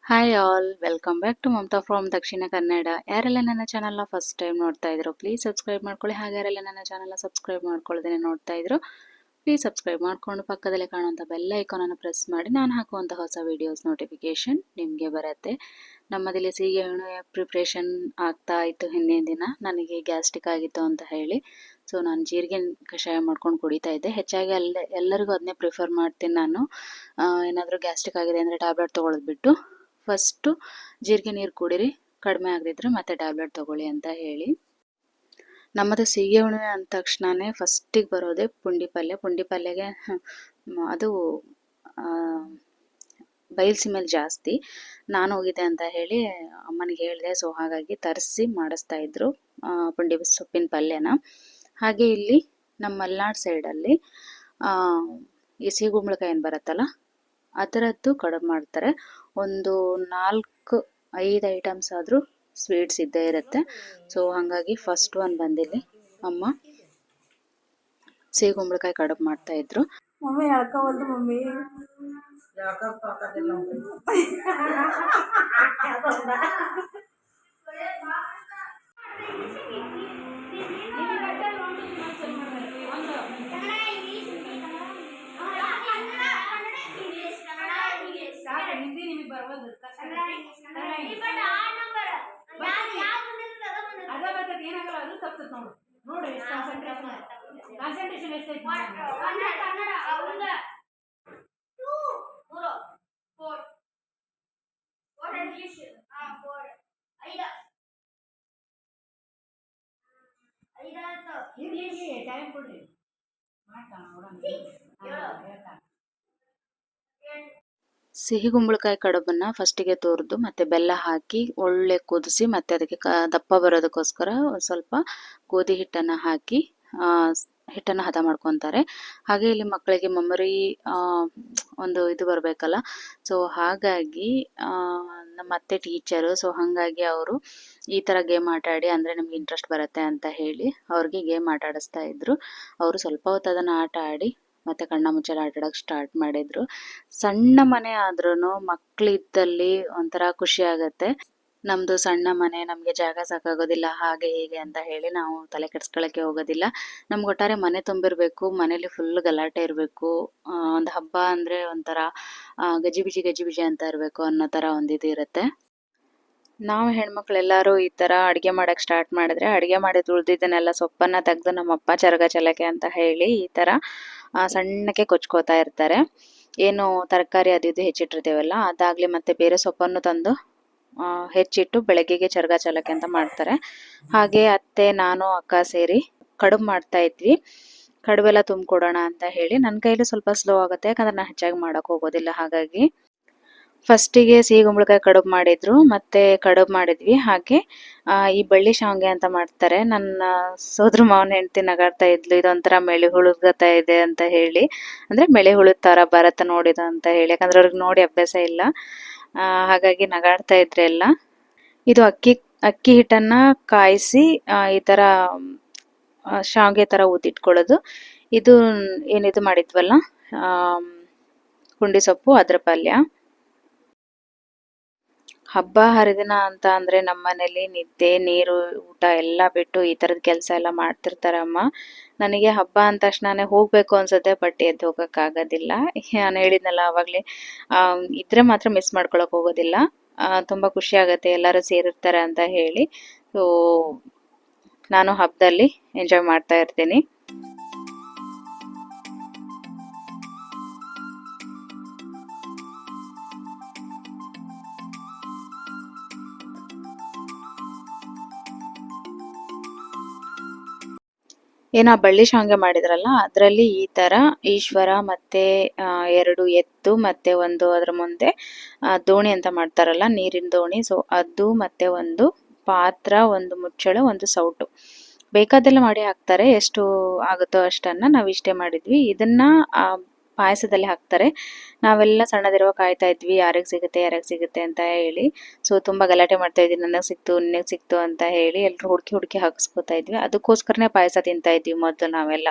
Hi all, welcome back to Mamata from Dakshina Kannada. ಯಾರೆಲ್ಲ ನನ್ನ ಚಾನಲ್ನ ಫಸ್ಟ್ ಟೈಮ್ ನೋಡ್ತಾ ಇದ್ರು ಪ್ಲೀಸ್ ಸಬ್ಸ್ಕ್ರೈಬ್ ಮಾಡ್ಕೊಳ್ಳಿ. ಹಾಗೆ ಯಾರೆಲ್ಲ ನನ್ನ ಚಾನಲ್ನ ಸಬ್ಸ್ಕ್ರೈಬ್ ಮಾಡ್ಕೊಳ್ಳೋದೇ ನೋಡ್ತಾ ಇದ್ರು ಪ್ಲೀಸ್ ಸಬ್ಸ್ಕ್ರೈಬ್ ಮಾಡಿಕೊಂಡು ಪಕ್ಕದಲ್ಲಿ ಕಾಣುವಂಥ ಬೆಲ್ ಐಕಾನನ್ನು ಪ್ರೆಸ್ ಮಾಡಿ ನಾನು ಹಾಕುವಂಥ ಹೊಸ ವಿಡಿಯೋಸ್ ನೋಟಿಫಿಕೇಶನ್ ನಿಮಗೆ ಬರುತ್ತೆ. ನಮ್ಮದಿಲ್ಲಿ ಸೀಗೆ ಹುಣ್ಣಿಮೆ ಪ್ರಿಪ್ರೇಷನ್ ಆಗ್ತಾ ಇತ್ತು. ಹಿಂದಿನ ದಿನ ನನಗೆ ಗ್ಯಾಸ್ಟ್ರಿಕ್ ಆಗಿತ್ತು ಅಂತ ಹೇಳಿ ಸೊ ನಾನು ಜೀರಿಗೆ ಕಷಾಯ ಮಾಡ್ಕೊಂಡು ಕುಡಿತಾ ಇದ್ದೆ. ಹೆಚ್ಚಾಗಿ ಎಲ್ಲರಿಗೂ ಅದನ್ನೇ ಪ್ರಿಫರ್ ಮಾಡ್ತೀನಿ ನಾನು. ಏನಾದರೂ ಗ್ಯಾಸ್ಟ್ರಿಕ್ ಆಗಿದೆ ಅಂದರೆ ಟ್ಯಾಬ್ಲೆಟ್ ತೊಗೊಳೋದು ಬಿಟ್ಟು ಫಸ್ಟು ಜೀರಿಗೆ ನೀರು ಕುಡೀರಿ, ಕಡಿಮೆ ಆಗದಿದ್ರೆ ಮತ್ತೆ ಟ್ಯಾಬ್ಲೆಟ್ ತೊಗೊಳ್ಳಿ ಅಂತ ಹೇಳಿ. ನಮ್ಮದು ಸೀಗೆ ಹುಣ್ಣಿಮೆ ಅಂದ ತಕ್ಷಣವೇ ಫಸ್ಟಿಗೆ ಬರೋದೇ ಪುಂಡಿ ಪಲ್ಯ. ಪುಂಡಿ ಪಲ್ಯಗೆ ಅದು ಬಯಲುಸೀಮೆಯಲ್ಲಿ ಜಾಸ್ತಿ. ನಾನು ಹೋಗಿದ್ದೆ ಅಂತ ಹೇಳಿ ಅಮ್ಮನಿಗೆ ಹೇಳಿದೆ. ಸೊ ಹಾಗಾಗಿ ತರಿಸಿ ಮಾಡಿಸ್ತಾ ಇದ್ರು ಪುಂಡಿ ಸೊಪ್ಪಿನ ಪಲ್ಯನ. ಹಾಗೆ ಇಲ್ಲಿ ನಮ್ಮ ಮಲೆನಾಡು ಸೈಡಲ್ಲಿ ಈ ಸಿಹಿಗುಂಬಳಕಾಯಿ ಏನು ಬರುತ್ತಲ್ಲ ಅದರದ್ದು ಕಡುಬು ಮಾಡ್ತಾರೆ. ಒಂದು 4-5 ಐಟಮ್ಸ್ ಆದರೂ ಸ್ವೀಟ್ಸ್ ಇದ್ದೇ ಇರುತ್ತೆ. ಸೊ ಹಾಗಾಗಿ ಫಸ್ಟ್ ಒನ್ ಬಂದಿಲ್ಲಿ ಅಮ್ಮ ಸಿಹಿಗುಂಬಳಕಾಯಿ ಕಡುಬು ಮಾಡ್ತಾ ಇದ್ರು. ಮಮ್ಮಿ ಹೇಳ್ಕೊವಲ್ದು ಮಮ್ಮಿ ಹಿಂದಿ ನಿಮಗೆ ಬರವಲ್ದು ಅದ ಬರ್ತದೆ ಏನಾಗಲ್ಲ. ಅದು ತಪ್ತದೆ ನೋಡು ಎಷ್ಟು ಕಾನ್ಸಂಟ್ರೇಷನ್ ಎಷ್ಟೈತಿ. ಟೈಮ್ ಕೊಡ್ರಿ ಸಿಹಿಗುಂಬಳಕಾಯಿ ಕಡುಬನ್ನು ಫಸ್ಟಿಗೆ ತುರಿದು ಮತ್ತೆ ಬೆಲ್ಲ ಹಾಕಿ ಒಳ್ಳೆ ಕುದಿಸಿ ಮತ್ತೆ ಅದಕ್ಕೆ ದಪ್ಪ ಬರೋದಕ್ಕೋಸ್ಕರ ಸ್ವಲ್ಪ ಗೋಧಿ ಹಿಟ್ಟನ್ನು ಹಾಕಿ ಹಿಟ್ಟನ್ನು ಹದ ಮಾಡ್ಕೊತಾರೆ. ಹಾಗೆ ಇಲ್ಲಿ ಮಕ್ಕಳಿಗೆ ಮೆಮೊರಿ ಒಂದು ಇದು ಬರಬೇಕಲ್ಲ. ಸೊ ಹಾಗಾಗಿ ನಮ್ಮ ಅತ್ತೆ ಟೀಚರು. ಸೊ ಹಾಗಾಗಿ ಅವರು ಈ ಥರ ಗೇಮ್ ಆಟ ಆಡಿ ಅಂದರೆ ನಮ್ಗೆ ಇಂಟ್ರೆಸ್ಟ್ ಬರುತ್ತೆ ಅಂತ ಹೇಳಿ ಅವ್ರಿಗೆ ಗೇಮ್ ಆಟ ಆಡಿಸ್ತಾ ಇದ್ರು. ಅವರು ಸ್ವಲ್ಪ ಹೊತ್ತು ಅದನ್ನು ಆಟ ಆಡಿ ಮತ್ತೆ ಕಣ್ಣ ಮುಚ್ಚಲು ಆಟ ಆಡೋಕೆ ಸ್ಟಾರ್ಟ್ ಮಾಡಿದ್ರು. ಸಣ್ಣ ಮನೆ ಆದ್ರೂ ಮಕ್ಕಳಿದ್ದಲ್ಲಿ ಒಂಥರ ಖುಷಿ ಆಗತ್ತೆ. ನಮ್ದು ಸಣ್ಣ ಮನೆ, ನಮಗೆ ಜಾಗ ಸಾಕಾಗೋದಿಲ್ಲ ಹಾಗೆ ಹೀಗೆ ಅಂತ ಹೇಳಿ ನಾವು ತಲೆ ಕೆಡ್ಸ್ಕೊಳಕ್ಕೆ ಹೋಗೋದಿಲ್ಲ. ನಮ್ಗೆ ಒಟ್ಟಾರೆ ಮನೆ ತುಂಬಿರ್ಬೇಕು, ಮನೇಲಿ ಫುಲ್ ಗಲಾಟೆ ಇರಬೇಕು. ಒಂದು ಹಬ್ಬ ಅಂದರೆ ಒಂಥರ ಗಜಿಬಿಜಿ ಗಜಿಬಿಜಿ ಅಂತ ಇರಬೇಕು ಅನ್ನೋ ಥರ ಒಂದಿದು ಇರುತ್ತೆ. ನಾವು ಹೆಣ್ಮಕ್ಳೆಲ್ಲರೂ ಈ ಥರ ಅಡುಗೆ ಮಾಡೋಕ್ಕೆ ಸ್ಟಾರ್ಟ್ ಮಾಡಿದ್ರೆ ಅಡುಗೆ ಮಾಡಿದ್ದು ಉಳಿದಿದ್ದನ್ನೆಲ್ಲ ಸೊಪ್ಪನ್ನು ತೆಗೆದು ನಮ್ಮಪ್ಪ ಚರಗ ಚಲಕೆ ಅಂತ ಹೇಳಿ ಈ ಥರ ಸಣ್ಣಕ್ಕೆ ಕೊಚ್ಕೋತಾ ಇರ್ತಾರೆ. ಏನು ತರಕಾರಿ ಅದು ಇದು ಹೆಚ್ಚಿಟ್ಟಿರ್ತೀವಲ್ಲ ಅದಾಗಲಿ ಮತ್ತೆ ಬೇರೆ ಸೊಪ್ಪನ್ನು ತಂದು ಹೆಚ್ಚಿಟ್ಟು ಬೆಳಗ್ಗೆಗೆ ಚರಗ ಚಲಕೆ ಅಂತ ಮಾಡ್ತಾರೆ. ಹಾಗೆ ಅತ್ತೆ ನಾನು ಅಕ್ಕ ಸೇರಿ ಕಡುಬು ಮಾಡ್ತಾ ಇದ್ವಿ. ಕಡುಬೆಲ್ಲ ತುಂಬಿಕೊಡೋಣ ಅಂತ ಹೇಳಿ. ನನ್ನ ಕೈಲಿ ಸ್ವಲ್ಪ ಸ್ಲೋ ಆಗುತ್ತೆ ಯಾಕಂದ್ರೆ ನಾನು ಹೆಚ್ಚಾಗಿ ಮಾಡೋಕ್ಕೆ ಹೋಗೋದಿಲ್ಲ. ಹಾಗಾಗಿ ಫಸ್ಟಿಗೆ ಸಿಹಿಗುಂಬಳಕಾಯಿ ಕಡುಬು ಮಾಡಿದ್ರು, ಮತ್ತೆ ಕಡುಬು ಮಾಡಿದ್ವಿ. ಹಾಗೆ ಈ ಬಳ್ಳಿ ಶಾವಿಗೆ ಅಂತ ಮಾಡ್ತಾರೆ. ನನ್ನ ಸೋದ್ರ ಮಾವನ ಹೆಂಡತಿ ನಗಾಡ್ತಾ ಇದ್ಲು, ಇದೊಂಥರ ಮೆಳಿ ಹುಳುಗತ ಇದೆ ಅಂತ ಹೇಳಿ. ಅಂದರೆ ಮೆಳಿ ಹುಳುದ ಥರ ಬರತ್ತ ನೋಡಿದ ಅಂತ ಹೇಳಿ, ಯಾಕಂದ್ರೆ ಅವ್ರಿಗೆ ನೋಡಿ ಅಭ್ಯಾಸ ಇಲ್ಲ. ಹಾಗಾಗಿ ನಗಾಡ್ತಾ ಇದ್ರೆ ಎಲ್ಲ. ಇದು ಅಕ್ಕಿ ಹಿಟ್ಟನ್ನು ಕಾಯಿಸಿ ಈ ಥರ ಶಾವಿಗೆ ಥರ ಊದಿಟ್ಕೊಳ್ಳೋದು. ಇದು ಏನಿದು ಮಾಡಿದ್ವಲ್ಲ ಪುಂಡಿ ಸೊಪ್ಪು, ಅದರ ಪಲ್ಯ. ಹಬ್ಬ ಹರಿದಿನ ಅಂತ ಅಂದರೆ ನಮ್ಮ ಮನೇಲಿ ನಿದ್ದೆ ನೀರು ಊಟ ಎಲ್ಲ ಬಿಟ್ಟು ಈ ಥರದ ಕೆಲಸ ಎಲ್ಲ ಮಾಡ್ತಿರ್ತಾರೆ ಅಮ್ಮ. ನನಗೆ ಹಬ್ಬ ಅಂದ ತಕ್ಷಣನೇ ಹೋಗಬೇಕು ಅನ್ಸುತ್ತೆ, ಬಟ್ ಎದ್ದು ಹೋಗೋಕ್ಕಾಗೋದಿಲ್ಲ. ನಾನು ಹೇಳಿದ್ನಲ್ಲ ಆವಾಗಲೇ, ಇದ್ರೆ ಮಾತ್ರ ಮಿಸ್ ಮಾಡ್ಕೊಳಕ್ಕೆ ಹೋಗೋದಿಲ್ಲ. ತುಂಬ ಖುಷಿ ಆಗುತ್ತೆ ಎಲ್ಲರೂ ಸೇರಿರ್ತಾರೆ ಅಂತ ಹೇಳಿ. ಸೊ ನಾನು ಹಬ್ಬದಲ್ಲಿ ಎಂಜಾಯ್ ಮಾಡ್ತಾ ಇರ್ತೀನಿ. ಏನೋ ಬಳ್ಳಿ ಶಾವಿಗೆ ಮಾಡಿದ್ರಲ್ಲ ಅದರಲ್ಲಿ ಈ ಥರ ಈಶ್ವರ ಮತ್ತೆ 2 ಎತ್ತು ಮತ್ತೆ ಒಂದು ಅದರ ಮುಂದೆ ದೋಣಿ ಅಂತ ಮಾಡ್ತಾರಲ್ಲ, ನೀರಿನ ದೋಣಿ. ಸೊ ಅದು ಮತ್ತೆ ಒಂದು ಪಾತ್ರ, ಒಂದು ಮುಚ್ಚಳ, ಒಂದು ಸೌಟು ಬೇಕಾದೆಲ್ಲ ಮಾಡಿ ಹಾಕ್ತಾರೆ. ಎಷ್ಟು ಆಗುತ್ತೋ ಅಷ್ಟನ್ನು ನಾವು ಇಷ್ಟೇ ಮಾಡಿದ್ವಿ. ಇದನ್ನ ಪಾಯಸದಲ್ಲಿ ಹಾಕ್ತಾರೆ. ನಾವೆಲ್ಲ ಸಣ್ಣದಿರುವಾಗ ಕಾಯ್ತಾ ಇದ್ವಿ ಯಾರಿಗೆ ಸಿಗುತ್ತೆ ಅಂತ ಹೇಳಿ. ಸೊ ತುಂಬ ಗಲಾಟೆ ಮಾಡ್ತಾ ಇದ್ವಿ, ನನಗೆ ಸಿಕ್ತು ನಿನಗೆ ಸಿಕ್ತು ಅಂತ ಹೇಳಿ ಎಲ್ಲರೂ ಹುಡುಕಿ ಹಾಕಿಸ್ಕೊತಾ ಇದ್ವಿ. ಅದಕ್ಕೋಸ್ಕರನೇ ಪಾಯಸ ತಿಂತಾ ಇದ್ವಿ ಮೊದಲು ನಾವೆಲ್ಲ.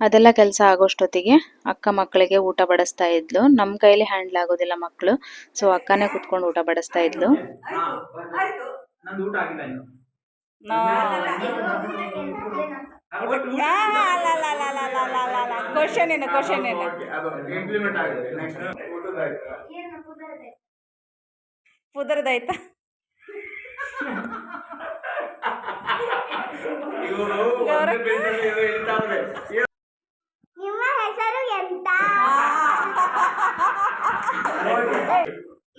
ಅದೆಲ್ಲ ಕೆಲಸ ಆಗೋಷ್ಟೊತ್ತಿಗೆ ಅಕ್ಕ ಮಕ್ಕಳಿಗೆ ಊಟ ಬಡಿಸ್ತಾ ಇದ್ಲು. ನಮ್ಮ ಕೈಲಿ ಹ್ಯಾಂಡ್ಲ್ ಆಗೋದಿಲ್ಲ ಮಕ್ಕಳು, ಸೊ ಅಕ್ಕನೇ ಕುತ್ಕೊಂಡು ಊಟ ಬಡಿಸ್ತಾ ಇದ್ಲು. ನಂದು ಊಟ ಆಗಿಲ್ಲ ಇನ್ನು. ಕ್ವಶನ್ ಏನು ಇಂಪ್ಲಿಮೆಂಟ್ ಆಗಿದೆ. ನೆಕ್ಸ್ಟ್ ಪುದರ್ದಾಯ್ತಾ? ಇವರು ಒಂದೇ ಬೆಂಚಲ್ಲಿ ಹೇಳ್ತಾವ್ರೆ. ನಿಮ್ಮ ಹೆಸರು ಎಂತ?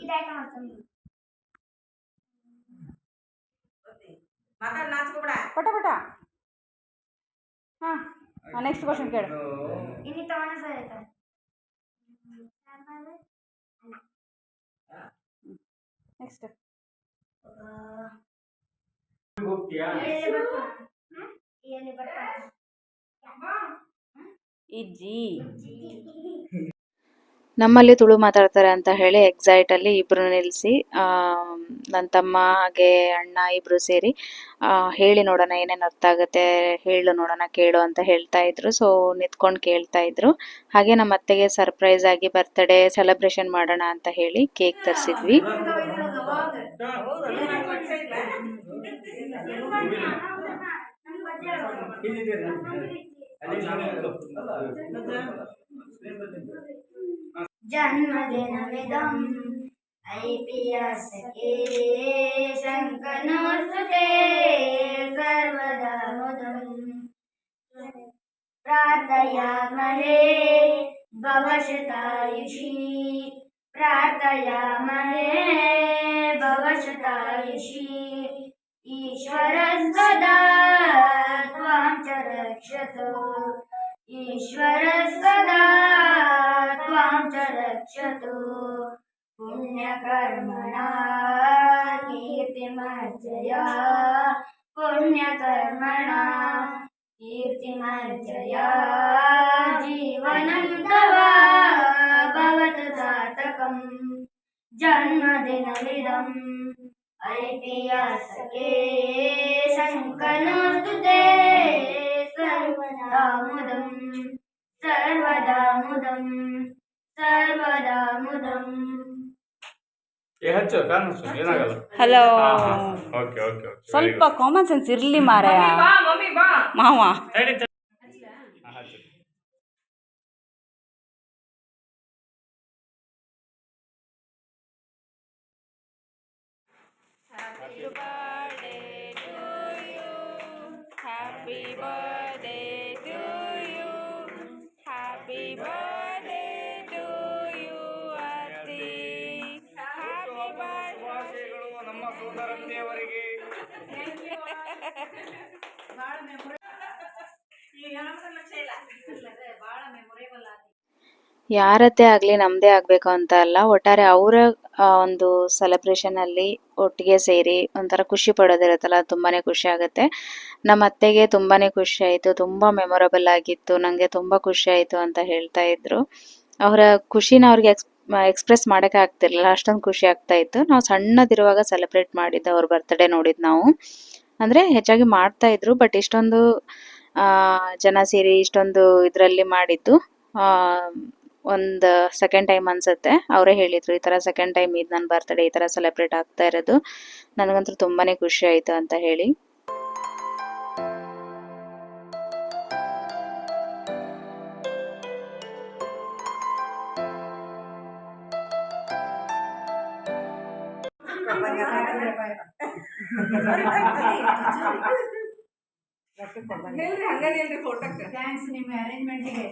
ಇದಾಯ್ತಾ ಮಾಡ್ತೀನಿ. ಮಾತಾಡ್ ನಾಚ್ಕೋಬೇಡ. ಪಟ ಪಟ. ಹಾಂ, ನೆಕ್ಸ್ಟ್ ಕ್ವಶನ್ ಕೇಳು. ಇಲ್ಲಿ ತಗೊಂಡ ಸರ್ ಆಯ್ತಾ? ನೆಕ್ಸ್ಟ್ ಹೋಗ್ತೀಯಾ? ಇಜ್ಜಿ. ನಮ್ಮಲ್ಲಿ ತುಳು ಮಾತಾಡ್ತಾರೆ ಅಂತ ಹೇಳಿ ಎಕ್ಸೈಟಲ್ಲಿ ಇಬ್ಬರು ನಿಲ್ಲಿಸಿ ನನ್ನ ತಮ್ಮ ಹಾಗೆ ಅಣ್ಣ ಇಬ್ಬರು ಸೇರಿ ಹೇಳಿ ನೋಡೋಣ ಏನೇನು ಅರ್ಥ ಆಗುತ್ತೆ, ಹೇಳು ನೋಡೋಣ, ಕೇಳು ಅಂತ ಹೇಳ್ತಾ ಇದ್ರು. ಸೊ ನಿಂತ್ಕೊಂಡು ಕೇಳ್ತಾ ಇದ್ರು. ಹಾಗೆ ನಮ್ಮ ಅತ್ತೆಗೆ ಸರ್ಪ್ರೈಸ್ ಆಗಿ ಬರ್ತ್ಡೇ ಸೆಲೆಬ್ರೇಷನ್ ಮಾಡೋಣ ಅಂತ ಹೇಳಿ ಕೇಕ್ ತರಿಸಿದ್ವಿ. जन्मदिनमिदं ऐपियसके शङ्कनोस्तुते सर्वदा मुदं प्रार्थयामहे भवशतायुषी प्रार्थयामहे भवशतायुषी ईश्वरस्तदा त्वां च रक्षतु ईश्वरस्तदा त्वां च रक्षतु पुण्यकर्मणा कीर्तिमर्जया पुण्यकर्मणा कीर्तिमर्जया जीवनं तव भवतु सार्थकं जन्मदिनमिदम् ऐपियसके शङ्कनोस्तुते सर्वदा मुदं सर्वदा मुदं सर्वदा मुदं. ಹೆಚ್ಚು ಕಾಣಿಸು ಏನಾಗಲ್ಲ. ಹಲೋ. Okay okay okay. ಸ್ವಲ್ಪ ಕಾಮನ್ ಸೆನ್ಸ್ ಇರ್ಲಿ ಮಾರಾಯ. ಮಾವ Happy birthday to you. Happy birthday to you, Ati. Happy birthday. ನಮ್ಮ ಸೋದರತ್ತೆಯವರಿಗೆ ಯಾರದ್ದೇ ಆಗಲಿ ನಮ್ಮದೇ ಆಗಬೇಕು ಅಂತ ಅಲ್ಲ, ಒಟ್ಟಾರೆ ಅವರ ಒಂದು ಸೆಲೆಬ್ರೇಷನಲ್ಲಿ ಒಟ್ಟಿಗೆ ಸೇರಿ ಒಂಥರ ಖುಷಿ ಪಡೋದಿರುತ್ತಲ್ಲ, ತುಂಬಾ ಖುಷಿ ಆಗುತ್ತೆ. ನಮ್ಮ ಅತ್ತೆಗೆ ತುಂಬಾ ಖುಷಿ ಆಯಿತು, ತುಂಬ ಮೆಮೊರಬಲ್ ಆಗಿತ್ತು, ನನಗೆ ತುಂಬ ಖುಷಿ ಆಯಿತು ಅಂತ ಹೇಳ್ತಾ ಇದ್ರು. ಅವರ ಖುಷಿನ ಅವ್ರಿಗೆ ಎಕ್ಸ್ಪ್ರೆಸ್ ಮಾಡೋಕ್ಕೆ ಆಗ್ತಿರ್ಲಿಲ್ಲ, ಅಷ್ಟೊಂದು ಖುಷಿ ಆಗ್ತಾ ಇತ್ತು. ನಾವು ಸಣ್ಣದಿರುವಾಗ ಸೆಲೆಬ್ರೇಟ್ ಮಾಡಿದ್ದು ಅವ್ರ ಬರ್ತ್ಡೇ ನೋಡಿದ್ದು ನಾವು, ಅಂದರೆ ಹೆಚ್ಚಾಗಿ ಮಾಡ್ತಾ ಇದ್ರು, ಬಟ್ ಇಷ್ಟೊಂದು ಜನ ಸೇರಿ ಇಷ್ಟೊಂದು ಇದರಲ್ಲಿ ಮಾಡಿದ್ದು ಒಂದು ಸೆಕೆಂಡ್ ಟೈಮ್ ಅನ್ಸುತ್ತೆ. ಅವರೇ ಹೇಳಿದ್ರು, ಈ ಥರ ಸೆಕೆಂಡ್ ಟೈಮ್ ಇದು ನನ್ನ ಬರ್ತ್ಡೇ ಈ ಥರ ಸೆಲೆಬ್ರೇಟ್ ಆಗ್ತಾ ಇರೋದು, ನನಗಂತೂ ತುಂಬಾ ಖುಷಿ ಆಯಿತು ಅಂತ ಹೇಳಿ. ಥ್ಯಾಂಕ್ಸ್ ನಿಮ್ಮ ಅರೇಂಜ್ಮೆಂಟಿಗೆ.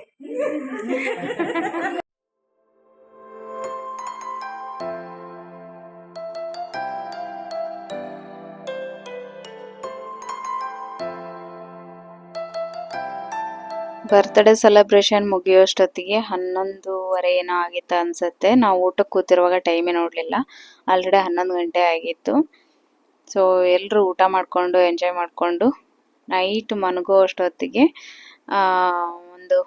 ಬರ್ತ್ಡೇ ಸೆಲೆಬ್ರೇಷನ್ ಮುಗಿಯೋಷ್ಟೊತ್ತಿಗೆ 11:30 ಏನೋ ಆಗಿತ್ತು ಅನ್ಸುತ್ತೆ. ನಾವು ಊಟಕ್ಕೆ ಕೂತಿರುವಾಗ ಟೈಮೇ ನೋಡಲಿಲ್ಲ, ಆಲ್ರೆಡಿ 11 ಗಂಟೆ ಆಗಿತ್ತು. ಸೊ ಎಲ್ಲರೂ ಊಟ ಮಾಡಿಕೊಂಡು ಎಂಜಾಯ್ ಮಾಡಿಕೊಂಡು ನೈಟ್ ಮಲಗೋ ಅಷ್ಟೊತ್ತಿಗೆ ಒಂದು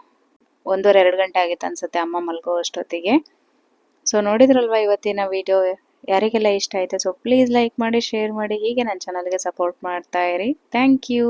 1:30-2 ಗಂಟೆ ಆಗಿತ್ತು ಅನ್ಸುತ್ತೆ ಅಮ್ಮ ಮಲಗೋ ಅಷ್ಟೊತ್ತಿಗೆ. ಸೊ ನೋಡಿದ್ರಲ್ವ ಇವತ್ತಿನ ವಿಡಿಯೋ, ಯಾರಿಗೆಲ್ಲ ಇಷ್ಟ ಆಯಿತು ಸೊ ಪ್ಲೀಸ್ ಲೈಕ್ ಮಾಡಿ, ಶೇರ್ ಮಾಡಿ, ಹೀಗೆ ನನ್ನ ಚಾನಲ್ಗೆ ಸಪೋರ್ಟ್ ಮಾಡ್ತಾ ಇರಿ. Thank you.